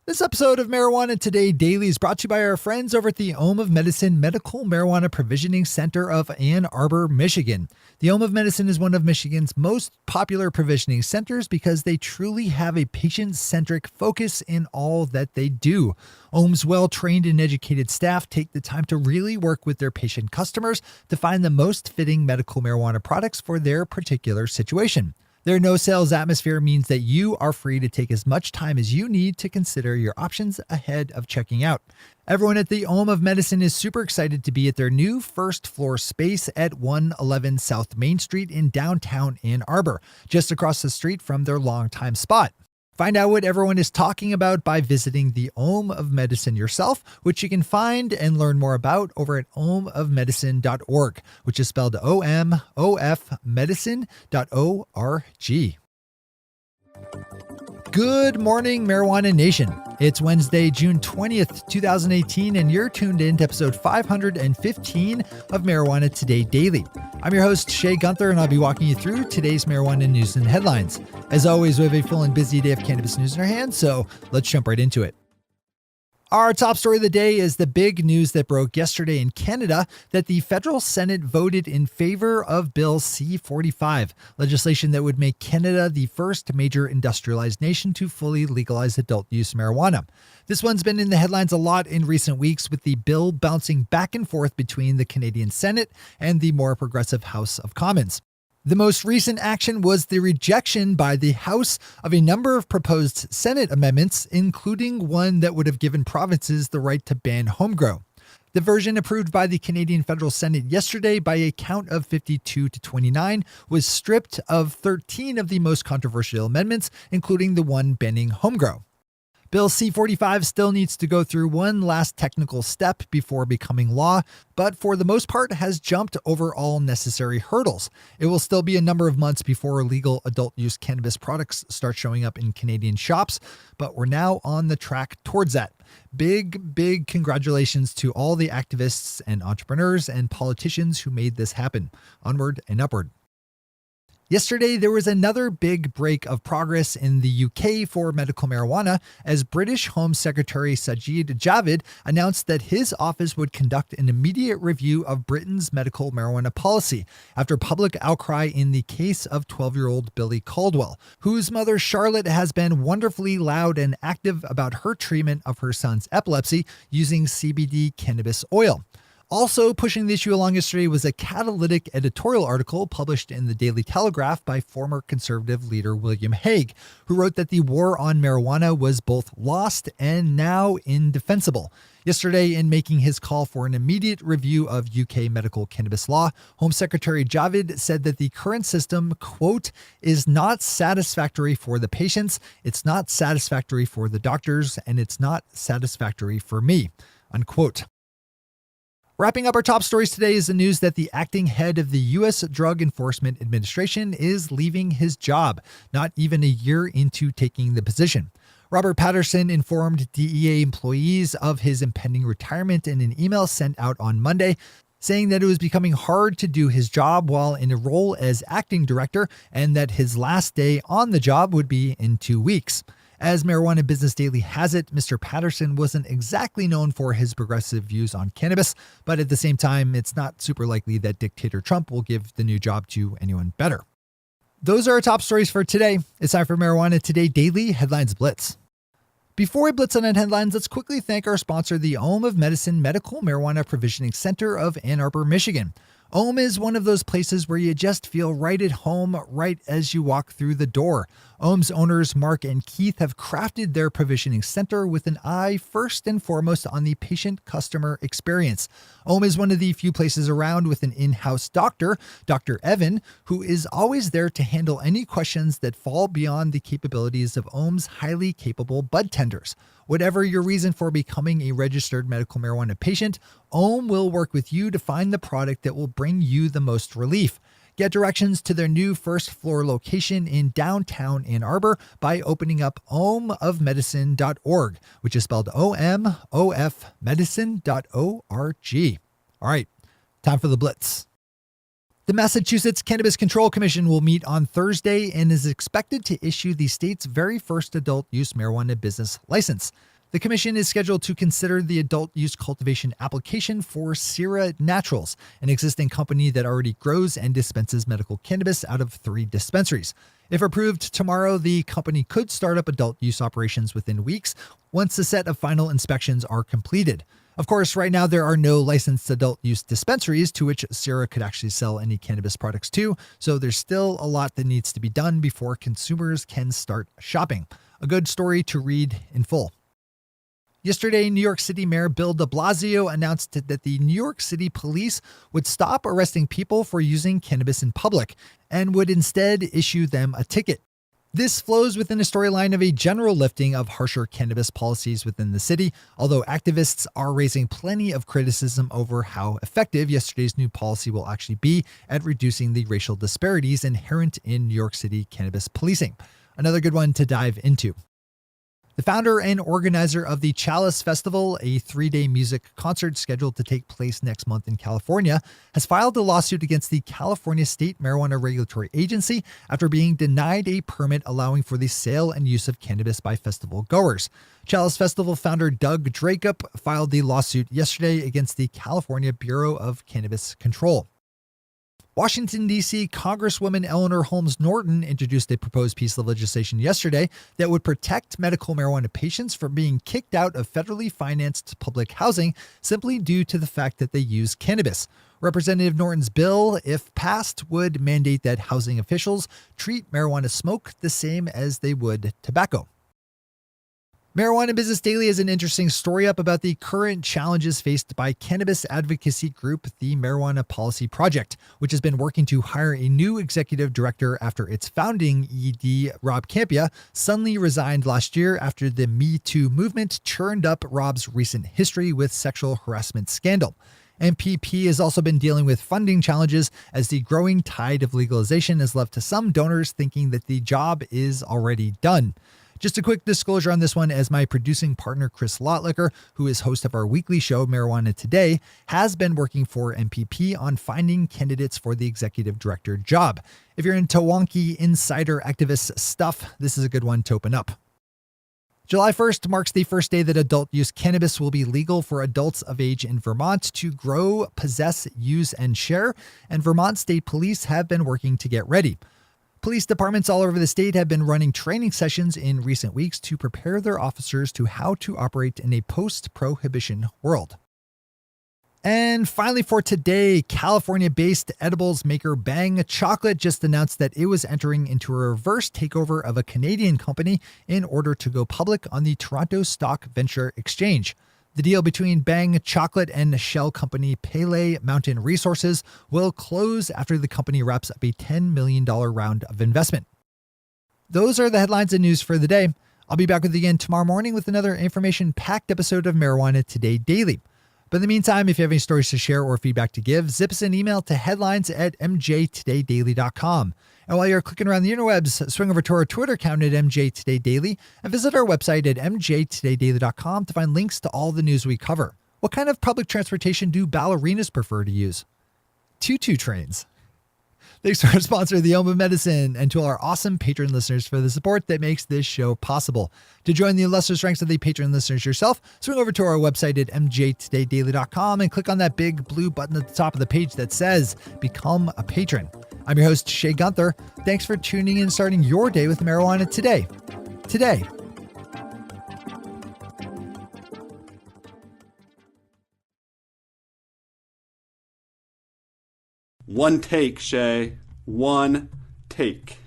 This episode of Marijuana Today Daily is brought to you by our friends over at the Ohm of Medicine Medical Marijuana Provisioning Center of Ann Arbor, Michigan. The Ohm of Medicine is one of Michigan's most popular provisioning centers because they truly have a patient-centric focus in all that they do. Ohm's well-trained and educated staff take the time to really work with their patient customers to find the most fitting medical marijuana products for their particular situation. Their no-sales atmosphere means that you are free to take as much time as you need to consider your options ahead of checking out. Everyone at the Ohm of Medicine is super excited to be at their new first-floor space at 111 South Main Street in downtown Ann Arbor, just across the street from their longtime spot. Find out what everyone is talking about by visiting the Ohm of Medicine yourself, which you can find and learn more about over at ohmofmedicine.org, which is spelled O-M-O-F medicine.org. Good morning, Marijuana Nation. It's Wednesday, June 20th, 2018, and you're tuned in to episode 515 of Marijuana Today Daily. I'm your host, Shay Gunther, and I'll be walking you through today's marijuana news and headlines. As always, we have a full and busy day of cannabis news in our hands, so let's jump right into it. Our top story of the day is the big news that broke yesterday in Canada that the federal Senate voted in favor of Bill C-45, legislation that would make Canada the first major industrialized nation to fully legalize adult use marijuana. This one's been in the headlines a lot in recent weeks, with the bill bouncing back and forth between the Canadian Senate and the more progressive House of Commons. The most recent action was the rejection by the House of a number of proposed Senate amendments, including one that would have given provinces the right to ban home grow. The version approved by the Canadian Federal Senate yesterday by a count of 52 to 29 was stripped of 13 of the most controversial amendments, including the one banning home grow. Bill C-45 still needs to go through one last technical step before becoming law, but for the most part has jumped over all necessary hurdles. It will still be a number of months before legal adult use cannabis products start showing up in Canadian shops, but we're now on the track towards that. Big congratulations to all the activists and entrepreneurs and politicians who made this happen. Onward and upward. Yesterday, there was another big break of progress in the UK for medical marijuana as British Home Secretary Sajid Javid announced that his office would conduct an immediate review of Britain's medical marijuana policy after public outcry in the case of 12-year-old Billy Caldwell, whose mother Charlotte has been wonderfully loud and active about her treatment of her son's epilepsy using CBD cannabis oil. Also pushing the issue along yesterday was a catalytic editorial article published in the Daily Telegraph by former Conservative leader William Hague, who wrote that the war on marijuana was both lost and now indefensible. Yesterday, in making his call for an immediate review of UK medical cannabis law, Home Secretary Javid said that the current system, quote, is not satisfactory for the patients, it's not satisfactory for the doctors, and it's not satisfactory for me, unquote. Wrapping up our top stories today is the news that the acting head of the U.S. Drug Enforcement Administration is leaving his job, not even a year into taking the position. Robert Patterson informed DEA employees of his impending retirement in an email sent out on Monday, saying that it was becoming hard to do his job while in a role as acting director and that his last day on the job would be in 2 weeks. As Marijuana Business Daily has it, Mr. Patterson wasn't exactly known for his progressive views on cannabis, but at the same time, it's not super likely that dictator Trump will give the new job to anyone better. Those are our top stories for today. It's time for Marijuana Today Daily Headlines Blitz. Before we blitz on headlines, let's quickly thank our sponsor, the Ohm of Medicine Medical Marijuana Provisioning Center of Ann Arbor, Michigan. Ohm is one of those places where you just feel right at home right as you walk through the door. Ohm's owners, Mark and Keith, have crafted their provisioning center with an eye first and foremost on the patient-customer experience. Ohm is one of the few places around with an in-house doctor, Dr. Evan, who is always there to handle any questions that fall beyond the capabilities of Ohm's highly capable bud tenders. Whatever your reason for becoming a registered medical marijuana patient, Ohm will work with you to find the product that will bring you the most relief. Get directions to their new first-floor location in downtown Ann Arbor by opening up ohmofmedicine.org, which is spelled O-M-O-F medicine.org. All right, time for the blitz. The Massachusetts Cannabis Control Commission will meet on Thursday and is expected to issue the state's very first adult use marijuana business license. The commission is scheduled to consider the adult use cultivation application for Sierra Naturals, an existing company that already grows and dispenses medical cannabis out of 3 dispensaries. If approved tomorrow, the company could start up adult use operations within weeks once a set of final inspections are completed. Of course, right now there are no licensed adult use dispensaries to which Sierra could actually sell any cannabis products to, so there's still a lot that needs to be done before consumers can start shopping. A good story to read in full. Yesterday, New York City Mayor Bill de Blasio announced that the New York City Police would stop arresting people for using cannabis in public and would instead issue them a ticket. This flows within a storyline of a general lifting of harsher cannabis policies within the city, although activists are raising plenty of criticism over how effective yesterday's new policy will actually be at reducing the racial disparities inherent in New York City cannabis policing. Another good one to dive into. The founder and organizer of the Chalice Festival, a 3-day music concert scheduled to take place next month in California, has filed a lawsuit against the California State Marijuana Regulatory Agency after being denied a permit allowing for the sale and use of cannabis by festival goers. Chalice Festival founder Doug Dracup filed the lawsuit yesterday against the California Bureau of Cannabis Control. Washington, D.C. Congresswoman Eleanor Holmes Norton introduced a proposed piece of legislation yesterday that would protect medical marijuana patients from being kicked out of federally financed public housing simply due to the fact that they use cannabis. Representative Norton's bill, if passed, would mandate that housing officials treat marijuana smoke the same as they would tobacco. Marijuana Business Daily has an interesting story up about the current challenges faced by cannabis advocacy group, the Marijuana Policy Project, which has been working to hire a new executive director after its founding ED, Rob Campia, suddenly resigned last year after the Me Too movement churned up Rob's recent history with sexual harassment scandal. MPP has also been dealing with funding challenges as the growing tide of legalization has left some donors thinking that the job is already done. Just a quick disclosure on this one, as my producing partner, Chris Lotlicker, who is host of our weekly show, Marijuana Today, has been working for MPP on finding candidates for the executive director job. If you're into wonky insider activist stuff, this is a good one to open up. July 1st marks the first day that adult use cannabis will be legal for adults of age in Vermont to grow, possess, use, and share, and Vermont State Police have been working to get ready. Police departments all over the state have been running training sessions in recent weeks to prepare their officers to how to operate in a post-prohibition world. And finally for today, California-based edibles maker Bang Chocolate just announced that it was entering into a reverse takeover of a Canadian company in order to go public on the Toronto Stock Venture Exchange. The deal between Bang Chocolate and shell company Pele Mountain Resources will close after the company wraps up a $10 million round of investment. Those are the headlines and news for the day. I'll be back with you again tomorrow morning with another information-packed episode of Marijuana Today Daily. But in the meantime, if you have any stories to share or feedback to give, zip us an email to headlines@mjtodaydaily.com. And while you're clicking around the interwebs, swing over to our Twitter account at MJTodayDaily and visit our website at mjtodaydaily.com to find links to all the news we cover. What kind of public transportation do ballerinas prefer to use? Tutu trains. Thanks to our sponsor, The Oma Medicine, and to our awesome patron listeners for the support that makes this show possible. To join the illustrious ranks of the patron listeners yourself, swing over to our website at mjtodaydaily.com and click on that big blue button at the top of the page that says Become a Patron. I'm your host, Shay Gunther. Thanks for tuning in and starting your day with marijuana today. One take, Shay. One take.